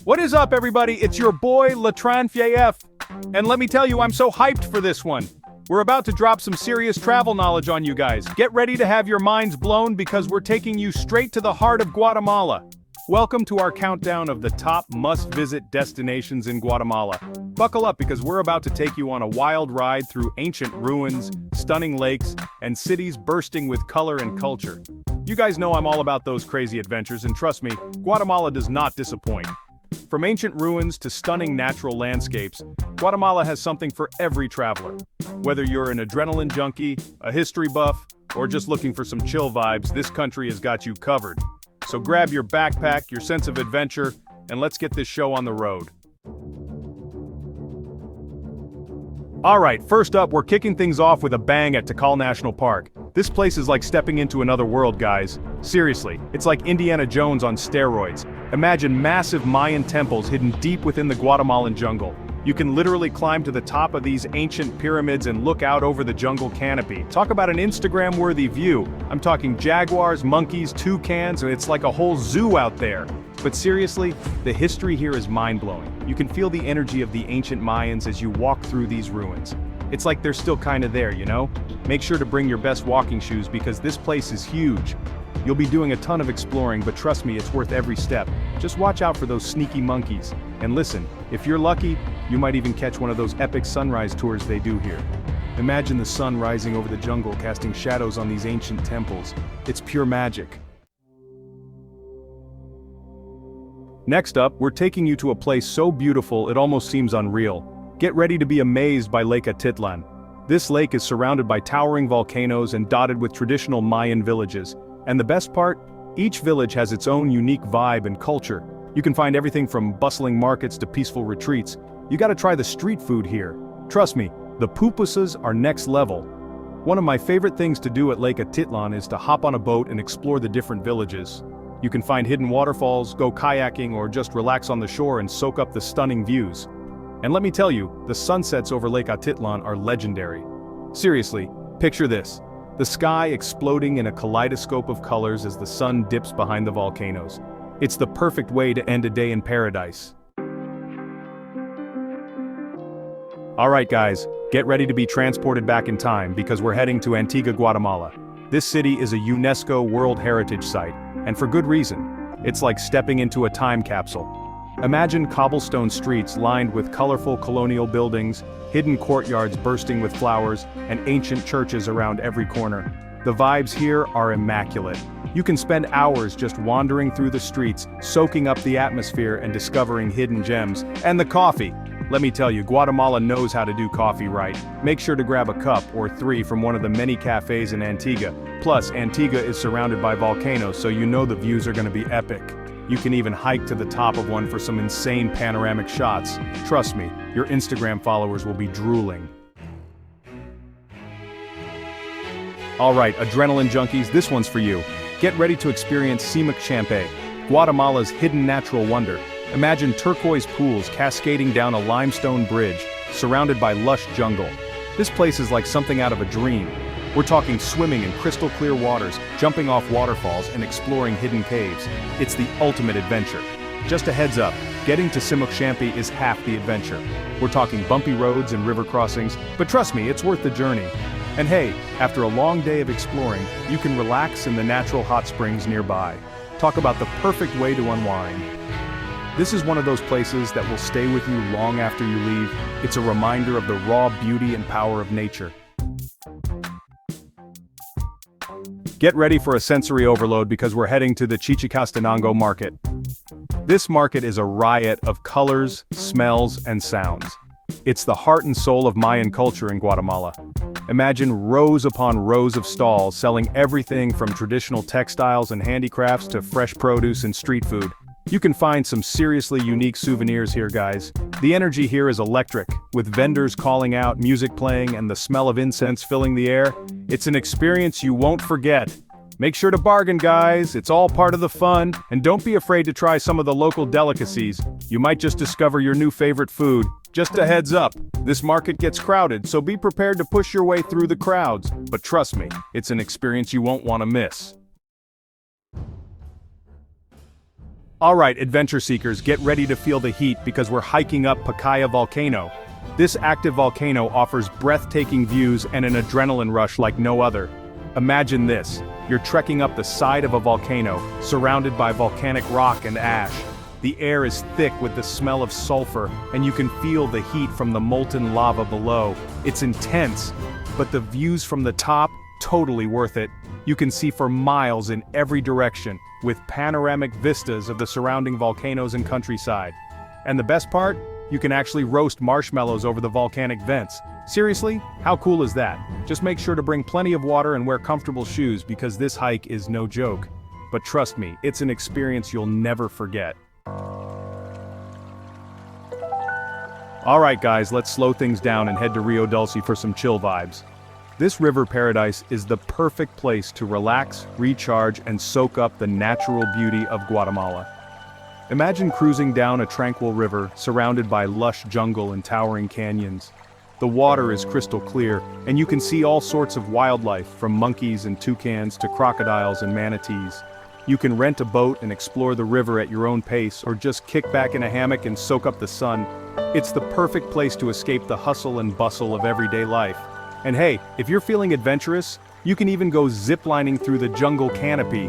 What is up, everybody? It's your boy, Yektchef. And let me tell you, I'm so hyped for this one. We're about to drop some serious travel knowledge on you guys. Get ready to have your minds blown because we're taking you straight to the heart of Guatemala. Welcome to our countdown of the top must-visit destinations in Guatemala. Buckle up because we're about to take you on a wild ride through ancient ruins, stunning lakes, and cities bursting with color and culture. You guys know I'm all about those crazy adventures, and trust me, Guatemala does not disappoint. From ancient ruins to stunning natural landscapes, Guatemala has something for every traveler. Whether you're an adrenaline junkie, a history buff, or just looking for some chill vibes, this country has got you covered. So grab your backpack, your sense of adventure, and let's get this show on the road. Alright, first up, we're kicking things off with a bang at Tikal National Park. This place is like stepping into another world, guys. Seriously, it's like Indiana Jones on steroids. Imagine massive Mayan temples hidden deep within the Guatemalan jungle. You can literally climb to the top of these ancient pyramids and look out over the jungle canopy. Talk about an Instagram-worthy view. I'm talking jaguars, monkeys, toucans, and it's like a whole zoo out there. But seriously, the history here is mind-blowing. You can feel the energy of the ancient Mayans as you walk through these ruins. It's like they're still kinda there, you know? Make sure to bring your best walking shoes because this place is huge. You'll be doing a ton of exploring, but trust me, it's worth every step. Just watch out for those sneaky monkeys. And listen, if you're lucky, you might even catch one of those epic sunrise tours they do here. Imagine the sun rising over the jungle, casting shadows on these ancient temples. It's pure magic. Next up, we're taking you to a place so beautiful it almost seems unreal. Get ready to be amazed by Lake Atitlan. This lake is surrounded by towering volcanoes and dotted with traditional Mayan villages. And the best part? Each village has its own unique vibe and culture. You can find everything from bustling markets to peaceful retreats. You gotta try the street food here. Trust me, the pupusas are next level. One of my favorite things to do at Lake Atitlan is to hop on a boat and explore the different villages. You can find hidden waterfalls, go kayaking, or just relax on the shore and soak up the stunning views. And let me tell you, the sunsets over Lake Atitlan are legendary. Seriously, picture this. The sky exploding in a kaleidoscope of colors as the sun dips behind the volcanoes. It's the perfect way to end a day in paradise. Alright guys, get ready to be transported back in time because we're heading to Antigua, Guatemala. This city is a UNESCO World Heritage Site, and for good reason. It's like stepping into a time capsule. Imagine cobblestone streets lined with colorful colonial buildings, hidden courtyards bursting with flowers, and ancient churches around every corner. The vibes here are immaculate. You can spend hours just wandering through the streets, soaking up the atmosphere and discovering hidden gems. And the coffee! Let me tell you, Guatemala knows how to do coffee right. Make sure to grab a cup or three from one of the many cafes in Antigua. Plus, Antigua is surrounded by volcanoes, so you know the views are gonna be epic. You can even hike to the top of one for some insane panoramic shots. Trust me, your Instagram followers will be drooling. Alright, adrenaline junkies, this one's for you. Get ready to experience Guatemala, Guatemala's hidden natural wonder. Imagine turquoise pools cascading down a limestone bridge, surrounded by lush jungle. This place is like something out of a dream. We're talking swimming in crystal clear waters, jumping off waterfalls, and exploring hidden caves. It's the ultimate adventure. Just a heads up, getting to Guatemala is half the adventure. We're talking bumpy roads and river crossings, but trust me, it's worth the journey. And hey, after a long day of exploring, you can relax in the natural hot springs nearby. Talk about the perfect way to unwind. This is one of those places that will stay with you long after you leave. It's a reminder of the raw beauty and power of nature. Get ready for a sensory overload because we're heading to the Chichicastenango market. This market is a riot of colors, smells, and sounds. It's the heart and soul of Mayan culture in Guatemala. Imagine rows upon rows of stalls selling everything from traditional textiles and handicrafts to fresh produce and street food. You can find some seriously unique souvenirs here, guys. The energy here is electric, with vendors calling out, music playing, and the smell of incense filling the air. It's an experience you won't forget. Make sure to bargain, guys. It's all part of the fun. And don't be afraid to try some of the local delicacies. You might just discover your new favorite food. Just a heads up, this market gets crowded, so be prepared to push your way through the crowds. But trust me, it's an experience you won't want to miss. Alright, adventure seekers, get ready to feel the heat because we're hiking up Pacaya Volcano. This active volcano offers breathtaking views and an adrenaline rush like no other. Imagine this, you're trekking up the side of a volcano, surrounded by volcanic rock and ash. The air is thick with the smell of sulfur, and you can feel the heat from the molten lava below. It's intense, but the views from the top, totally worth it. You can see for miles in every direction, with panoramic vistas of the surrounding volcanoes and countryside. And the best part? You can actually roast marshmallows over the volcanic vents. Seriously? How cool is that? Just make sure to bring plenty of water and wear comfortable shoes because this hike is no joke. But trust me, it's an experience you'll never forget. Alright guys, let's slow things down and head to Rio Dulce for some chill vibes. This river paradise is the perfect place to relax, recharge, and soak up the natural beauty of Guatemala. Imagine cruising down a tranquil river, surrounded by lush jungle and towering canyons. The water is crystal clear, and you can see all sorts of wildlife, from monkeys and toucans to crocodiles and manatees. You can rent a boat and explore the river at your own pace, or just kick back in a hammock and soak up the sun. It's the perfect place to escape the hustle and bustle of everyday life. And hey, if you're feeling adventurous, you can even go ziplining through the jungle canopy.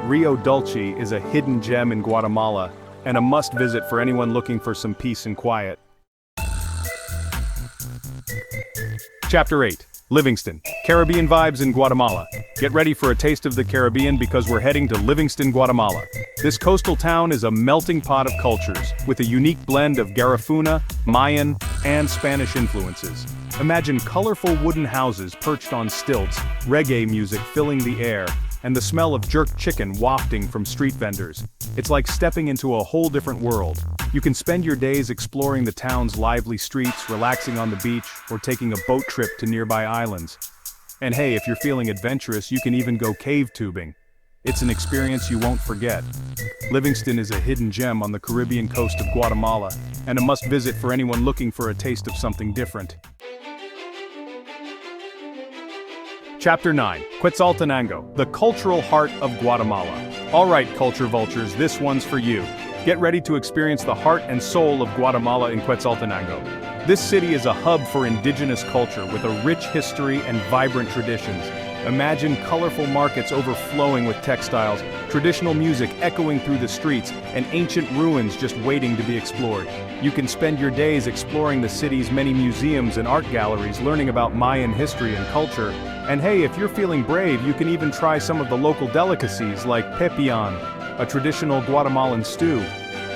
Rio Dulce is a hidden gem in Guatemala, and a must-visit for anyone looking for some peace and quiet. Chapter 8. Livingston. Caribbean vibes in Guatemala. Get ready for a taste of the Caribbean because we're heading to Livingston, Guatemala. This coastal town is a melting pot of cultures, with a unique blend of Garifuna, Mayan, and Spanish influences. Imagine colorful wooden houses perched on stilts, reggae music filling the air, and the smell of jerked chicken wafting from street vendors. It's like stepping into a whole different world. You can spend your days exploring the town's lively streets, relaxing on the beach, or taking a boat trip to nearby islands. And hey, if you're feeling adventurous, you can even go cave tubing. It's an experience you won't forget. Livingston is a hidden gem on the Caribbean coast of Guatemala, and a must-visit for anyone looking for a taste of something different. Chapter 9. Quetzaltenango, the cultural heart of Guatemala. Alright, culture vultures, this one's for you. Get ready to experience the heart and soul of Guatemala in Quetzaltenango. This city is a hub for indigenous culture with a rich history and vibrant traditions. Imagine colorful markets overflowing with textiles, traditional music echoing through the streets, and ancient ruins just waiting to be explored. You can spend your days exploring the city's many museums and art galleries, learning about Mayan history and culture. And hey, if you're feeling brave, you can even try some of the local delicacies like pepian, a traditional Guatemalan stew.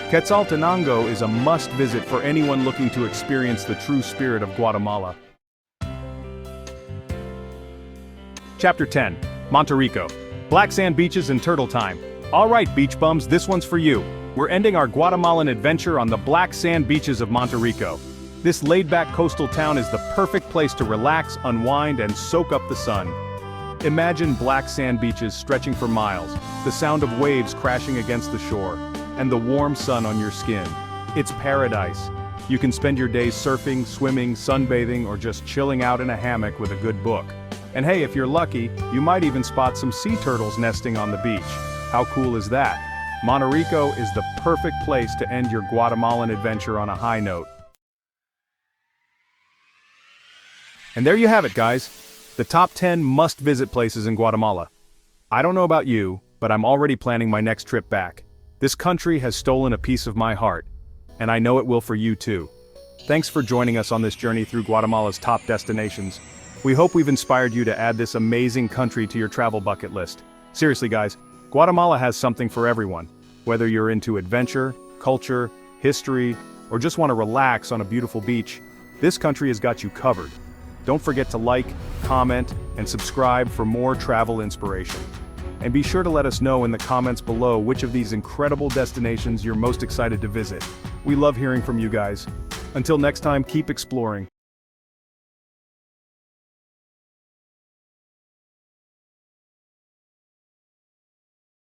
Quetzaltenango is a must-visit for anyone looking to experience the true spirit of Guatemala. Chapter 10. Monterrico. Black sand beaches and turtle time. Alright beach bums, this one's for you. We're ending our Guatemalan adventure on the black sand beaches of Monterrico. This laid-back coastal town is the perfect place to relax, unwind, and soak up the sun. Imagine black sand beaches stretching for miles, the sound of waves crashing against the shore, and the warm sun on your skin. It's paradise. You can spend your days surfing, swimming, sunbathing, or just chilling out in a hammock with a good book. And hey, if you're lucky, you might even spot some sea turtles nesting on the beach. How cool is that? Monterrico is the perfect place to end your Guatemalan adventure on a high note. And there you have it, guys. The top 10 must-visit places in Guatemala. I don't know about you, but I'm already planning my next trip back. This country has stolen a piece of my heart, and I know it will for you too. Thanks for joining us on this journey through Guatemala's top destinations. We hope we've inspired you to add this amazing country to your travel bucket list. Seriously guys, Guatemala has something for everyone. Whether you're into adventure, culture, history, or just want to relax on a beautiful beach, this country has got you covered. Don't forget to like, comment, and subscribe for more travel inspiration. And be sure to let us know in the comments below which of these incredible destinations you're most excited to visit. We love hearing from you guys. Until next time, keep exploring.